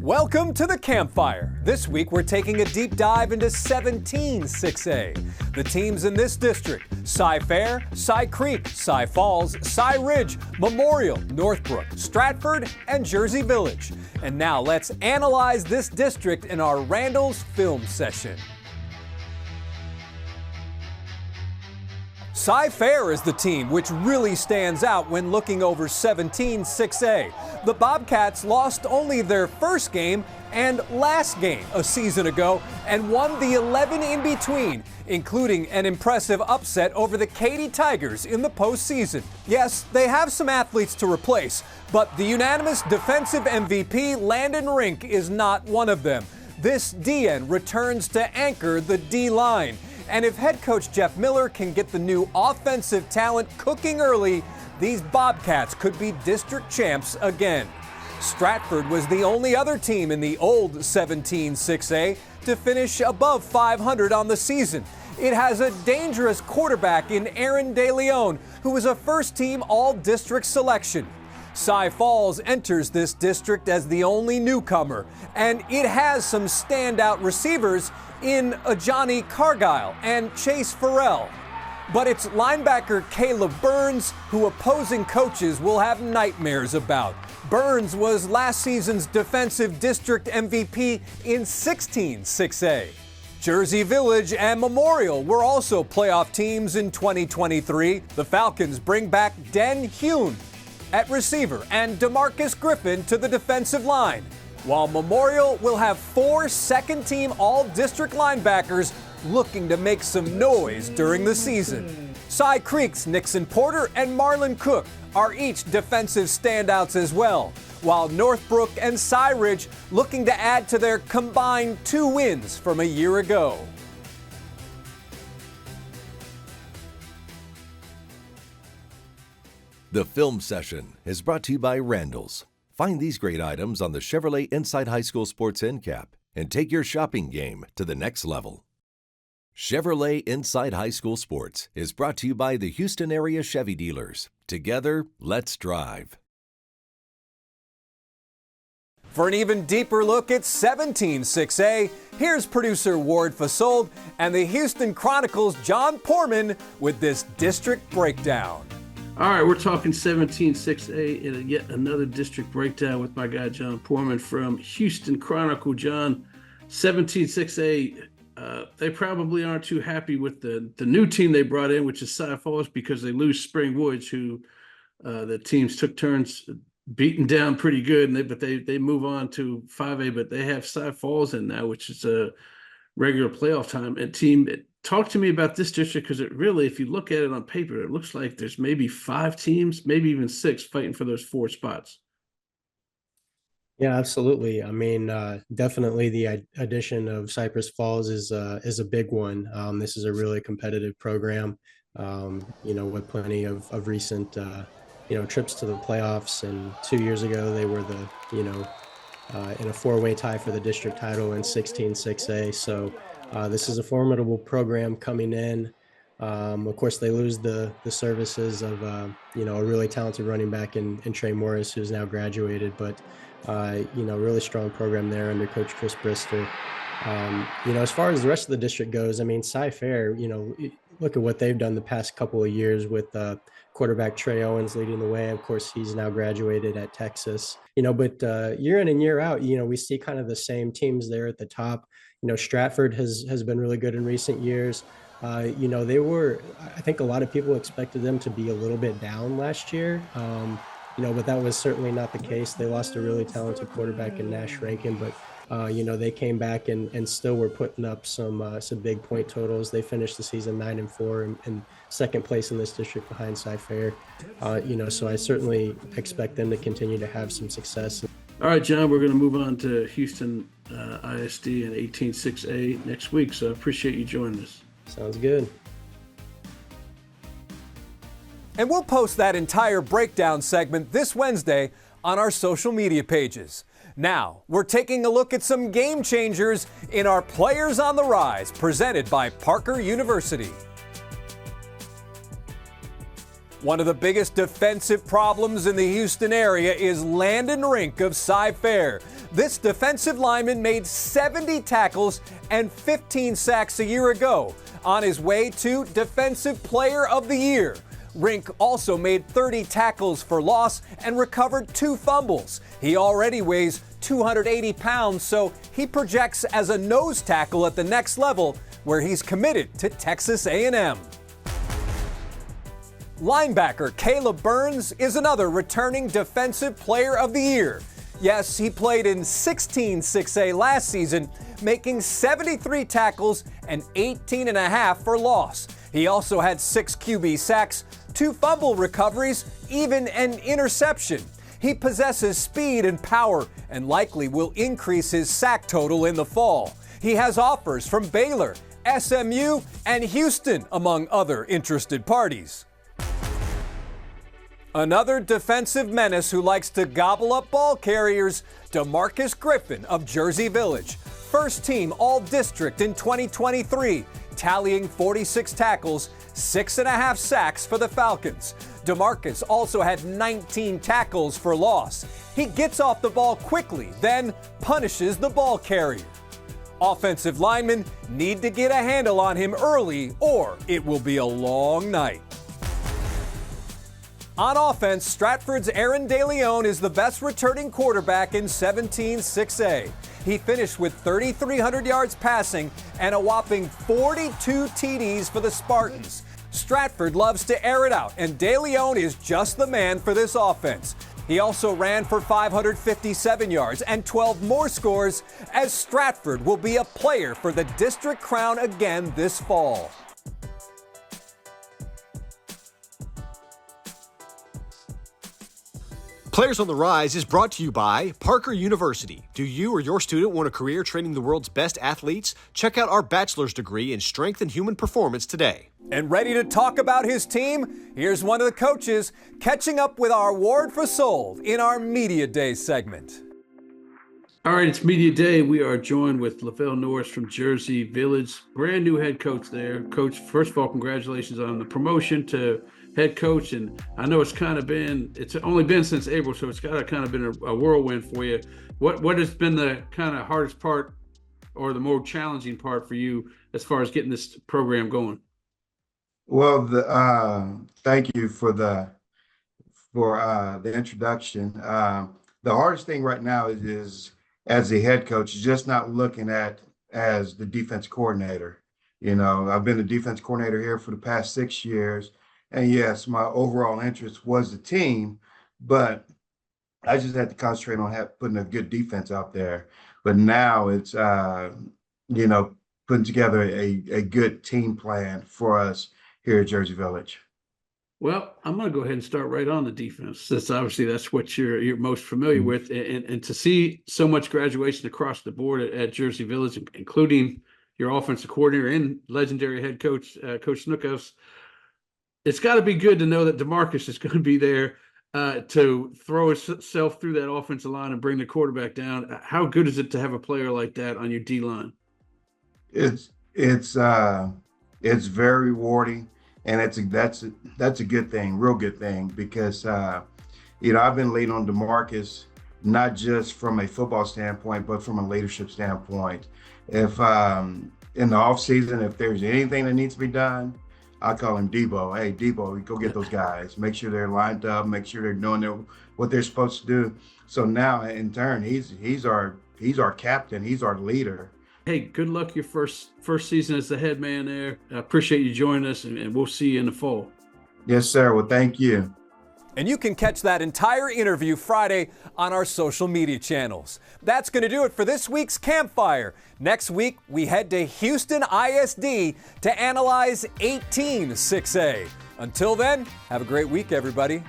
Welcome to the Campfire. This week we're taking a deep dive into 17-6A. The teams in this district: Cy Fair, Cy Creek, Cy Falls, Cy Ridge, Memorial, Northbrook, Stratford, and Jersey Village. And now let's analyze this district in our Randall's Film Session. Cy Fair is the team which really stands out when looking over 17-6A. The Bobcats lost only their first game and last game a season ago and won the 11 in between, including an impressive upset over the Katy Tigers in the postseason. Yes, they have some athletes to replace, but the unanimous defensive MVP Landon Rink is not one of them. This DN returns to anchor the D-line. And if head coach Jeff Miller can get the new offensive talent cooking early, these Bobcats could be district champs again. Stratford was the only other team in the old 17-6A to finish above 500 on the season. It has a dangerous quarterback in Aaron DeLeon, who was a first-team all-district selection. Cy Falls enters this district as the only newcomer, and it has some standout receivers in Johnny Cargile and Chase Farrell. But it's linebacker Caleb Burns who opposing coaches will have nightmares about. Burns was last season's defensive district MVP in 16-6A. Jersey Village and Memorial were also playoff teams in 2023. The Falcons bring back Den Hune at receiver and DeMarcus Griffin to the defensive line, while Memorial will have 4 second-team all-district linebackers looking to make some noise during the season. Cy Creek's Nixon Porter and Marlon Cook are each defensive standouts as well, while Northbrook and Cy Ridge looking to add to their combined 2 wins from a year ago. The Film Session is brought to you by Randall's. Find these great items on the Chevrolet Inside High School Sports End Cap and take your shopping game to the next level. Chevrolet Inside High School Sports is brought to you by the Houston area Chevy dealers. Together, let's drive. For an even deeper look at 17-6A, here's producer Ward Fasold and the Houston Chronicle's John Poorman with this district breakdown. All right, we're talking 17-6A in yet another district breakdown with my guy John Poorman from Houston Chronicle. John, 17-6A, they probably aren't too happy with the new team they brought in, which is Cy Falls, because they lose Spring Woods, who the teams took turns beating down pretty good, and they move on to 5A, but they have Cy Falls in now, which is a regular playoff time and team. Talk to me about this district, because it really, if you look at it on paper, it looks like there's maybe 5 teams, maybe even 6 fighting for those 4 spots. Yeah, absolutely. I mean, definitely the addition of Cypress Falls is a big one. This is a really competitive program, with plenty of recent, trips to the playoffs. And 2 years ago, they were in a 4-way tie for the district title in 16-6A. So this is a formidable program coming in. Of course, they lose the services of, a really talented running back in Trey Morris, who's now graduated, but, really strong program there under Coach Chris Brister. As far as the rest of the district goes, I mean, Cy Fair, look at what they've done the past couple of years with quarterback Trey Owens leading the way. Of course, he's now graduated at Texas, but year in and year out, we see kind of the same teams there at the top. Stratford has been really good in recent years. I think a lot of people expected them to be a little bit down last year, but that was certainly not the case. They lost a really talented quarterback in Nash Rankin, but they came back and still were putting up some big point totals. They finished the season 9-4 and second place in this district behind Cy Fair. So I certainly expect them to continue to have some success. All right, John, we're going to move on to Houston ISD and 18-6A next week. So I appreciate you joining us. Sounds good. And we'll post that entire breakdown segment this Wednesday on our social media pages. Now, we're taking a look at some game changers in our Players on the Rise, presented by Parker University. One of the biggest defensive problems in the Houston area is Landon Rink of Cy-Fair. This defensive lineman made 70 tackles and 15 sacks a year ago, on his way to Defensive Player of the Year. Rink also made 30 tackles for loss and recovered 2 fumbles. He already weighs 280 pounds, so he projects as a nose tackle at the next level, where he's committed to Texas A&M. Linebacker Caleb Burns is another returning Defensive Player of the Year. Yes, he played in 16 6A last season, making 73 tackles and 18.5 for loss. He also had 6 QB sacks, 2 fumble recoveries, even an interception. He possesses speed and power and likely will increase his sack total in the fall. He has offers from Baylor, SMU, and Houston, among other interested parties. Another defensive menace who likes to gobble up ball carriers, DeMarcus Griffin of Jersey Village. First team All-District in 2023, tallying 46 tackles, 6.5 sacks for the Falcons. DeMarcus also had 19 tackles for loss. He gets off the ball quickly, then punishes the ball carrier. Offensive linemen need to get a handle on him early, or it will be a long night. On offense, Stratford's Aaron DeLeon is the best returning quarterback in 17 6A. He finished with 3,300 yards passing and a whopping 42 TDs for the Spartans. Stratford loves to air it out, and DeLeon is just the man for this offense. He also ran for 557 yards and 12 more scores, as Stratford will be a player for the district crown again this fall. Players on the Rise is brought to you by Parker University. Do you or your student want a career training the world's best athletes? Check out our bachelor's degree in strength and human performance today. And ready to talk about his team? Here's one of the coaches catching up with our Award for Soul in our Media Day segment. All right, it's Media Day. We are joined with Lavelle Norris from Jersey Village, brand new head coach there. Coach, first of all, congratulations on the promotion to head coach. And I know it's only been since April, so it's got to kind of been a whirlwind for you. What has been the kind of hardest part or the more challenging part for you as far as getting this program going? Well, thank you for the introduction. The hardest thing right now is as the head coach, just not looking at as the defense coordinator. You know, I've been the defense coordinator here for the past 6 years. And yes, my overall interest was the team, but I just had to concentrate on putting a good defense out there. But now it's, putting together a good team plan for us here at Jersey Village. Well, I'm going to go ahead and start right on the defense. That's what you're most familiar with, and to see so much graduation across the board at Jersey Village, including your offensive coordinator and legendary head coach, Coach Snookos. It's got to be good to know that DeMarcus is going to be there to throw himself through that offensive line and bring the quarterback down. How good is it to have a player like that on your D line? It's very rewarding, and that's a good thing, real good thing, because I've been leaning on DeMarcus not just from a football standpoint, but from a leadership standpoint. If in the off season, if there's anything that needs to be done, I call him Debo. Hey, Debo, go get those guys. Make sure they're lined up. Make sure they're doing what they're supposed to do. So now, in turn, he's our captain. He's our leader. Hey, good luck your first season as the head man there. I appreciate you joining us, and we'll see you in the fall. Yes, sir. Well, thank you. And you can catch that entire interview Friday on our social media channels. That's going to do it for this week's Campfire. Next week, we head to Houston ISD to analyze 18 6A. Until then, have a great week, everybody.